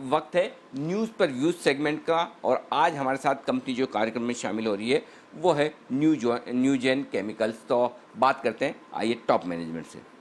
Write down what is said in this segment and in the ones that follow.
वक्त है न्यूज़ पर व्यूज़ सेगमेंट का। और आज हमारे साथ कंपनी जो कार्यक्रम में शामिल हो रही है वो है न्यूजेन केमिकल्स। तो बात करते हैं आइए टॉप मैनेजमेंट से।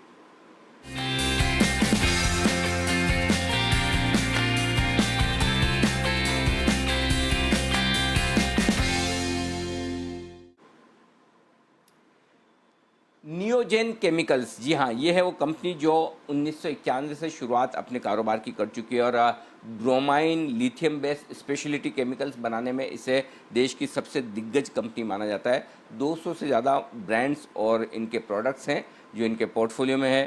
नियोजेन केमिकल्स, जी हाँ, ये है वो कंपनी जो 1991 से शुरुआत अपने कारोबार की कर चुकी है और bromine lithium based speciality chemicals बनाने में इसे देश की सबसे दिग्गज कंपनी माना जाता है। 200 से ज़्यादा ब्रांड्स और इनके प्रोडक्ट्स हैं जो इनके पोर्टफोलियो में है।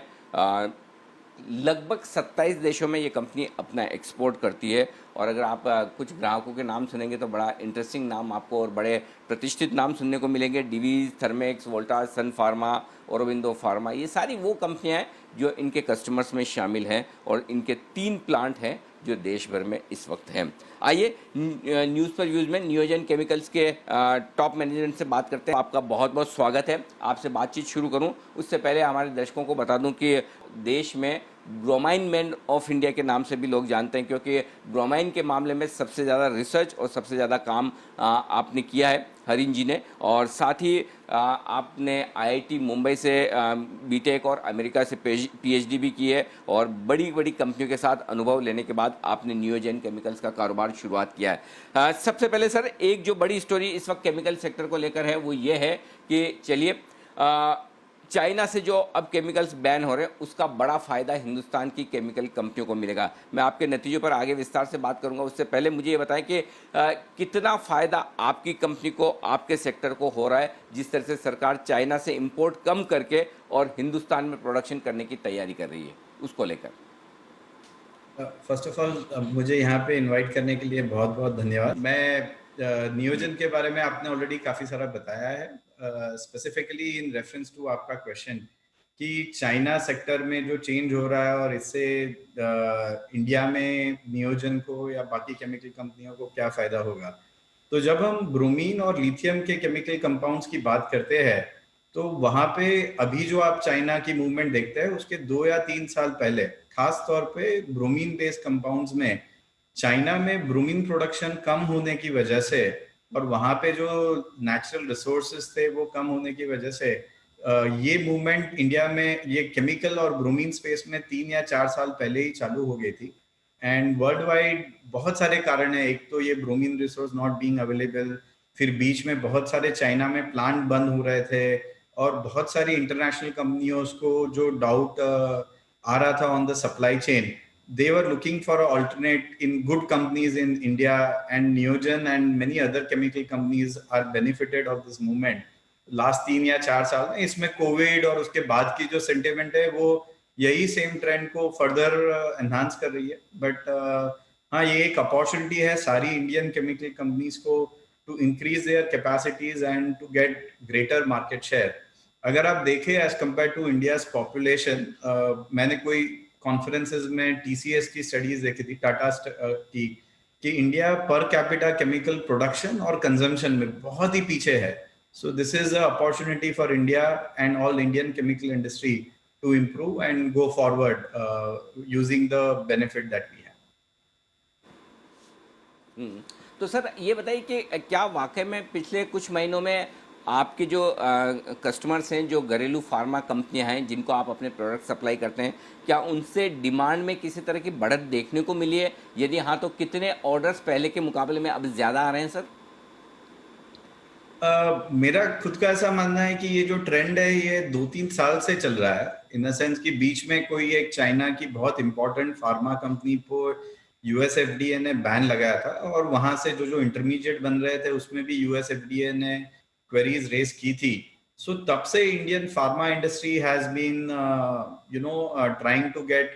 लगभग 27 देशों में ये कंपनी अपना एक्सपोर्ट करती है। और अगर आप कुछ ग्राहकों के नाम सुनेंगे तो बड़ा इंटरेस्टिंग नाम आपको और बड़े प्रतिष्ठित नाम सुनने को मिलेंगे। डिवीज, थर्मेक्स, वोल्टास, सन फार्मा, औरोबिंदो फार्मा, ये सारी वो कंपनियां हैं जो इनके कस्टमर्स में शामिल हैं और इनके 3 प्लांट हैं जो देश भर में इस वक्त हैं। आइए न्यूज़ पर व्यूज़ में नियोजन केमिकल्स के टॉप मैनेजमेंट से बात करते हैं। आपका बहुत बहुत स्वागत है। आपसे बातचीत शुरू करूं उससे पहले हमारे दर्शकों को बता दूं कि देश में ब्रोमाइन मैन ऑफ इंडिया के नाम से भी लोग जानते हैं, क्योंकि ब्रोमाइन के मामले में सबसे ज़्यादा रिसर्च और सबसे ज़्यादा काम आपने किया है हरीन जी ने। और साथ ही आपने आईआईटी मुंबई से बीटेक और अमेरिका से पीएचडी भी की है और बड़ी बड़ी कंपनियों के साथ अनुभव लेने के बाद आपने नियोजन केमिकल्स का कारोबार शुरुआत किया है। सबसे पहले सर, एक जो बड़ी स्टोरी इस वक्त केमिकल सेक्टर को लेकर है वो ये है कि चलिए चाइना से जो अब केमिकल्स बैन हो रहे हैं उसका बड़ा फ़ायदा हिंदुस्तान की केमिकल कंपनियों को मिलेगा। मैं आपके नतीजों पर आगे विस्तार से बात करूंगा, उससे पहले मुझे ये बताएं कि कितना फ़ायदा आपकी कंपनी को, आपके सेक्टर को हो रहा है जिस तरह से सरकार चाइना से इंपोर्ट कम करके और हिंदुस्तान में प्रोडक्शन करने की तैयारी कर रही है, उसको लेकर। फर्स्ट ऑफ ऑल मुझे यहाँ पे इनवाइट करने के लिए बहुत बहुत धन्यवाद। मैं नियोजन के बारे में आपने ऑलरेडी काफ़ी सारा बताया है, स्पेसिफिकली इन रेफरेंस टू आपका क्वेश्चन कि चाइना सेक्टर में जो चेंज हो रहा है और इससे इंडिया में नियोजन को या बाकी केमिकल कंपनियों को क्या फ़ायदा होगा। तो जब हम ब्रोमीन और लिथियम के केमिकल कंपाउंड्स की बात करते हैं तो वहां पे अभी जो आप चाइना की मूवमेंट देखते हैं उसके 2 या 3 साल पहले खास तौर पे ब्रोमीन बेस्ड कंपाउंड्स में चाइना में ब्रोमीन प्रोडक्शन कम होने की वजह से और वहां पे जो नेचुरल रिसोर्सेज थे वो कम होने की वजह से ये मूवमेंट इंडिया में ये केमिकल और ब्रोमीन स्पेस में 3 या 4 साल पहले ही चालू हो गई थी। एंड वर्ल्ड वाइड बहुत सारे कारण है। एक तो ये bromine resource not being available, फिर बीच में बहुत सारे चाइना में प्लांट बंद हो रहे थे और बहुत सारी इंटरनेशनल कंपनियों को जो डाउट आ रहा था on the supply chain, they were looking for an alternate in good companies in India, and Neogen and many other chemical companies are benefited of this movement last 3 या 4 साल में। इसमें कोविड और उसके बाद की जो सेंटिमेंट है वो यही सेम ट्रेंड को फर्दर एनहांस कर रही है। बट हाँ, ये एक अपॉर्चुनिटी है सारी इंडियन केमिकल कंपनीज को to increase their capacities and to get greater market share. अगर आप देखें as compared to India's population, मैंने कोई कॉन्फ्रेंसेस में टीसीएस की स्टडीज देखी थी, टाटा की, कि India per capita chemical production और कंजम्पशन में बहुत ही पीछे है। So this is a opportunity for India and all Indian chemical industry to improve and go forward using the benefit that we hmm. तो सर ये बताइए कि क्या वाकई में पिछले कुछ महीनों में आपके जो कस्टमर्स हैं, जो घरेलू फार्मा कंपनियां हैं जिनको आप अपने प्रोडक्ट सप्लाई करते हैं, क्या उनसे डिमांड में किसी तरह की बढ़त देखने को मिली है? यदि हाँ तो कितने ऑर्डर्स पहले के मुकाबले में अब ज़्यादा आ रहे हैं सर? मेरा खुद का ऐसा मानना है कि ये जो ट्रेंड है ये 2-3 साल से चल रहा है। इन द सेंस कि बीच में कोई एक चाइना की बहुत इंपॉर्टेंट फार्मा कंपनी को यूएस एफडीए ने बैन लगाया था और वहां से जो जो इंटरमीडिएट बन रहे थे उसमें भी यूएस एफडीए ने क्वेरीज रेस की थी। सो तब से Indian pharma industry has been trying to get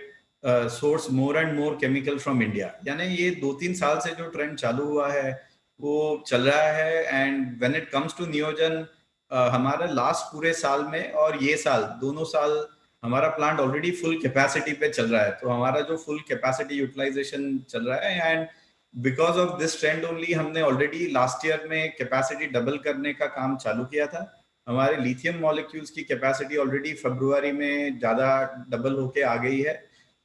source more and more chemical from India. यानी ये 2-3 साल से जो ट्रेंड चालू हुआ है वो चल रहा है। And when it comes to Neogen, हमारा लास्ट पूरे साल में और ये साल, दोनों साल हमारा प्लांट ऑलरेडी फुल कैपेसिटी पे चल रहा है। तो हमारा जो फुल कैपेसिटी यूटिलाइजेशन चल रहा है and because of this trend only हमने ऑलरेडी लास्ट ईयर में कैपेसिटी डबल करने का काम चालू किया था। हमारे लिथियम मॉलिक्यूल्स की कैपेसिटी ऑलरेडी फरवरी में ज्यादा डबल होके आ गई है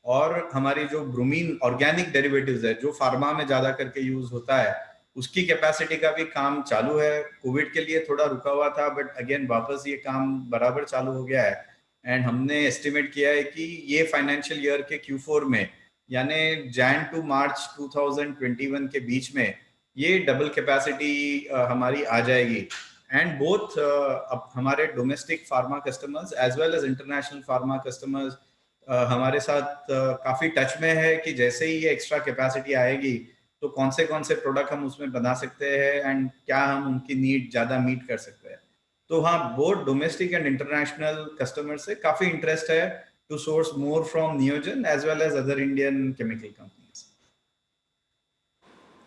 और हमारी जो ब्रोमीन ऑर्गेनिक डेरिवेटिव्स है जो फार्मा में ज्यादा करके यूज होता है, उसकी कैपेसिटी का भी काम चालू है। कोविड के लिए थोड़ा रुका हुआ था, बट अगेन वापस ये काम बराबर चालू हो गया है। एंड हमने एस्टिमेट किया है कि ये फाइनेंशियल ईयर के Q4 में, यानी जैन टू मार्च 2021 के बीच में, ये डबल कैपेसिटी हमारी आ जाएगी। एंड बोथ अब हमारे domestic pharma customers as well as international pharma customers हमारे साथ काफी टच में है कि जैसे ही ये एक्स्ट्रा कैपेसिटी आएगी तो कौन से प्रोडक्ट हम उसमें बना सकते हैं एंड क्या हम उनकी नीड ज्यादा मीट कर सकते हैं। तो हाँ, both domestic and international customer से काफी इंटरेस्ट है to source more from Neogen as well as other Indian chemical companies.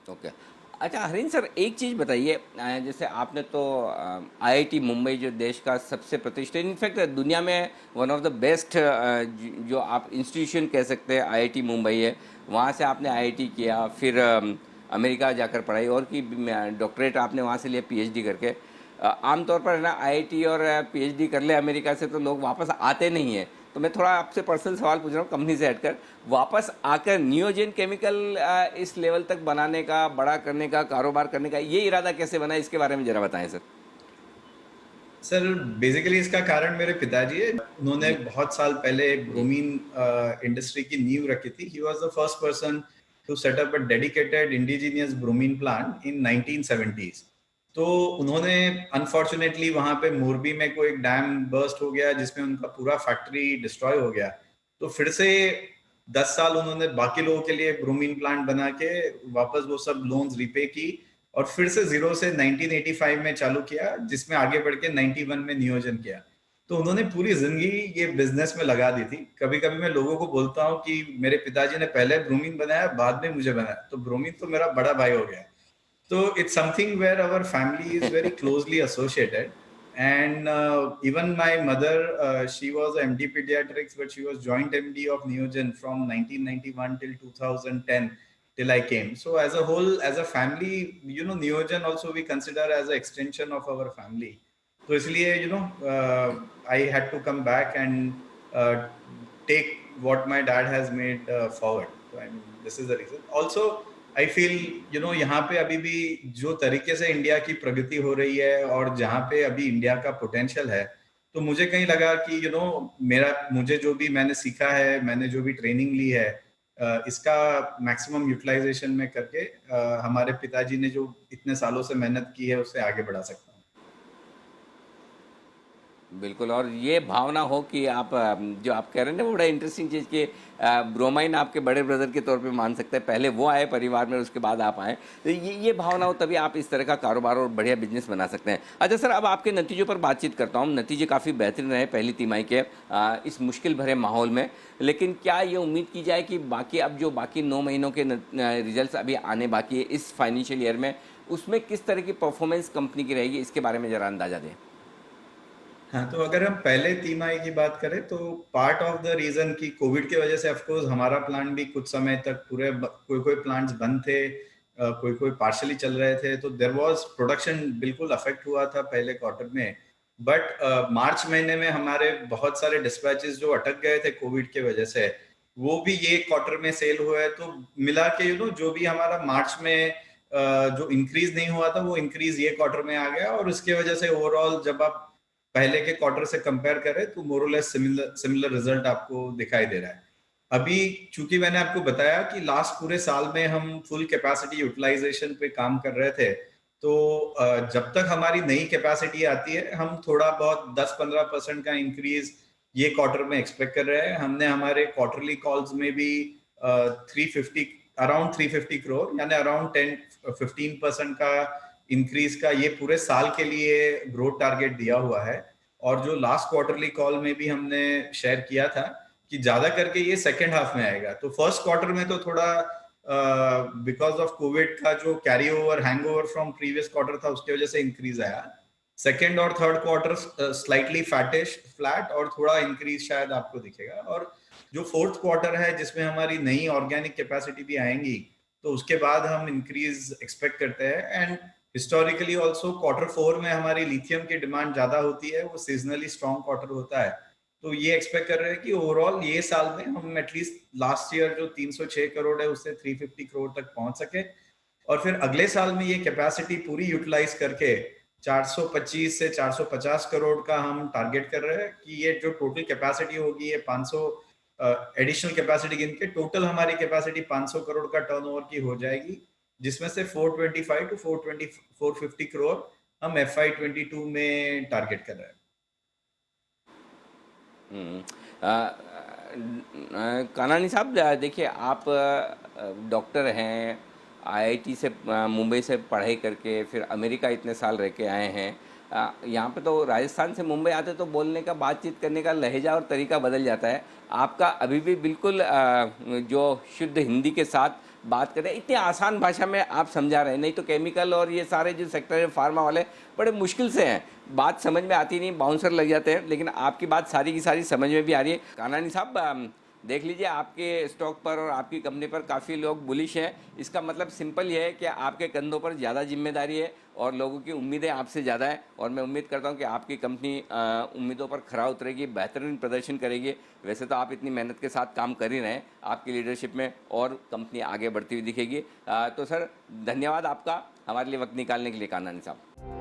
Okay. अच्छा हरीन सर, एक चीज़ बताइए, जैसे आपने तो आईआईटी मुंबई जो देश का सबसे प्रतिष्ठित, इनफैक्ट दुनिया में वन ऑफ द बेस्ट जो आप इंस्टीट्यूशन कह सकते हैं आईआईटी मुंबई है, वहाँ से आपने आईआईटी किया, फिर अमेरिका जाकर पढ़ाई और की, डॉक्टरेट आपने वहाँ से लिया पीएचडी करके। आमतौर पर है ना, आईआईटी और पीएचडी कर ले अमेरिका से तो लोग वापस आते नहीं हैं। तो मैं थोड़ा आपसे पर्सनल सवाल पूछ रहा हूँ, कंपनी से हटकर वापस आकर नियोजन केमिकल इस लेवल तक बनाने का, बड़ा करने का, कारोबार करने का ये इरादा कैसे बना, इसके बारे में जरा बताएं सर। सर बेसिकली इसका कारण मेरे पिताजी है। उन्होंने जी बहुत साल पहले एक जी। ब्रोमीन इंडस्ट्री की नींव रखी थी। He was the first person to set up a dedicated indigenous bromine plant in 1970s। तो उन्होंने अनफॉर्चुनेटली वहां पे मोरबी में कोई एक डैम बर्स्ट हो गया जिसमें उनका पूरा फैक्ट्री डिस्ट्रॉय हो गया। तो फिर से 10 साल उन्होंने बाकी लोगों के लिए ब्रोमीन प्लांट बना के वापस वो सब लोन्स रिपे की और फिर से जीरो से 1985 में चालू किया, जिसमें आगे बढ़ के 91 में नियोजन किया। तो उन्होंने पूरी जिंदगी ये बिजनेस में लगा दी थी। कभी कभी मैं लोगों को बोलता हूँ कि मेरे पिताजी ने पहले ब्रोमीन बनाया, बाद में मुझे बनाया, तो ब्रोमीन तो मेरा बड़ा भाई हो गया। So it's something where our family is very closely associated. And even my mother, she was MD pediatrics, but she was joint MD of Neogen from 1991 till 2010 till I came. So as a whole, as a family, Neogen also we consider as an extension of our family. So इसलिए I had to come back and take what my dad has made forward. So I mean, this is the reason. Also, I feel यहाँ पे अभी भी जो तरीके से India की प्रगति हो रही है और जहाँ पे अभी इंडिया का पोटेंशियल है, तो मुझे कहीं लगा कि मुझे जो भी मैंने सीखा है, मैंने जो भी ट्रेनिंग ली है, इसका मैक्सिमम यूटिलाइजेशन में करके हमारे पिताजी ने जो इतने सालों से मेहनत की है उसे आगे बढ़ा सकता हूँ। बिल्कुल, और ये भावना हो कि आप जो आप कह रहे हैं ना, वो बड़ा इंटरेस्टिंग चीज़ कि ब्रोमाइन आपके बड़े ब्रदर के तौर पे मान सकते हैं, पहले वो आए परिवार में, उसके बाद आप आए, तो ये भावना हो तभी आप इस तरह का कारोबार और बढ़िया बिजनेस बना सकते हैं। अच्छा सर, अब आपके नतीजों पर बातचीत करता हूँ। नतीजे काफ़ी बेहतरीन रहे पहली तिमाही के इस मुश्किल भरे माहौल में, लेकिन क्या ये उम्मीद की जाए कि बाकी अब जो बाकी 9 महीनों के रिजल्ट अभी आने बाकी है इस फाइनेंशियल ईयर में, उसमें किस तरह की परफॉर्मेंस कंपनी की रहेगी, इसके बारे में ज़रा अंदाज़ा दें। हाँ, तो अगर हम पहले तिमाही की बात करें तो पार्ट ऑफ द रीजन की कोविड की वजह से ऑफ कोर्स हमारा प्लांट भी कुछ समय तक कोई कोई प्लांट्स बंद थे, कोई कोई पार्शली चल रहे थे, तो देयर वाज प्रोडक्शन बिल्कुल अफेक्ट हुआ था पहले क्वार्टर में। बट मार्च महीने में हमारे बहुत सारे डिस्पैचेस जो अटक गए थे कोविड की वजह से, वो भी ये क्वार्टर में सेल हुए। तो मिला के जो भी हमारा मार्च में जो इंक्रीज नहीं हुआ था वो इंक्रीज ये क्वार्टर में आ गया, और उसकी वजह से ओवरऑल जब आप पहले के क्वार्टर से कंपेयर करें तो मोरलेस सिमिलर रिजल्ट आपको दिखाई दे रहा है। अभी चूंकि मैंने आपको बताया कि लास्ट पूरे साल में हम फुल कैपेसिटी यूटिलाइजेशन पे काम कर रहे थे, तो जब तक हमारी नई कैपेसिटी आती है हम थोड़ा बहुत 10-15% का इंक्रीज ये क्वार्टर में एक्सपेक्ट कर रहे हैं। हमने हमारे क्वार्टरली कॉल्स में भी 350 अराउंड 350 करोड़ यानी अराउंड 10-15% का इंक्रीज का ये पूरे साल के लिए ग्रोथ टारगेट दिया हुआ है। और जो लास्ट क्वार्टरली कॉल में भी हमने शेयर किया था कि ज्यादा करके ये सेकेंड हाफ में आएगा। तो फर्स्ट क्वार्टर में तो थोड़ा बिकॉज ऑफ कोविड का जो carry over hang over from previous quarter था उसकी वजह से इंक्रीज आया। सेकेंड और third quarter slightly fetish flat और थोड़ा इंक्रीज शायद आपको दिखेगा। और जो फोर्थ क्वार्टर है जिसमें हमारी नई ऑर्गेनिक कैपेसिटी भी आएंगी, तो उसके बाद हम इंक्रीज एक्सपेक्ट करते हैं। एंड हिस्टोरिकली ऑल्सो क्वार्टर 4 में हमारी लिथियम की डिमांड ज्यादा होती है, वो सीजनली स्ट्रॉन्ग क्वार्टर होता है। तो ये एक्सपेक्ट कर रहे हैं कि ओवरऑल ये साल में हम एटलीस्ट लास्ट ईयर जो 306 करोड़ है उससे 350 करोड़ तक पहुंच सके, और फिर अगले साल में ये कैपेसिटी पूरी यूटिलाइज करके 425 से 450 करोड़ का हम टारगेट कर रहे हैं कि ये जो टोटल कैपेसिटी होगी ये 500 एडिशनल कैपेसिटी गिन के टोटल हमारी कैपेसिटी 500 करोड़ का टर्नओवर की हो जाएगी, जिसमें से 425 टू 450 करोड़ हम FY22 में टारगेट कर रहे हैं। कानानी साहब, देखिए आप डॉक्टर हैं, आईआईटी से मुंबई से पढ़ाई करके फिर अमेरिका इतने साल रह के आए हैं। यहाँ पे तो राजस्थान से मुंबई आते तो बोलने का, बातचीत करने का लहजा और तरीका बदल जाता है। आपका अभी भी बिल्कुल जो शुद्ध हिंदी के साथ बात करें, इतनी आसान भाषा में आप समझा रहे हैं। नहीं तो केमिकल और ये सारे जो सेक्टर है फार्मा वाले बड़े मुश्किल से हैं, बात समझ में आती नहीं, बाउंसर लग जाते हैं, लेकिन आपकी बात सारी की सारी समझ में भी आ रही है। कानानी साहब, देख लीजिए आपके स्टॉक पर और आपकी कंपनी पर काफ़ी लोग बुलिश हैं। इसका मतलब सिंपल ये है कि आपके कंधों पर ज़्यादा जिम्मेदारी है और लोगों की उम्मीदें आपसे ज़्यादा है, और मैं उम्मीद करता हूँ कि आपकी कंपनी उम्मीदों पर खरा उतरेगी, बेहतरीन प्रदर्शन करेगी। वैसे तो आप इतनी मेहनत के साथ काम कर ही रहे हैं, आपकी लीडरशिप में और कंपनी आगे बढ़ती हुई दिखेगी। तो सर, धन्यवाद आपका हमारे लिए वक्त निकालने के लिए, कानानी साहब।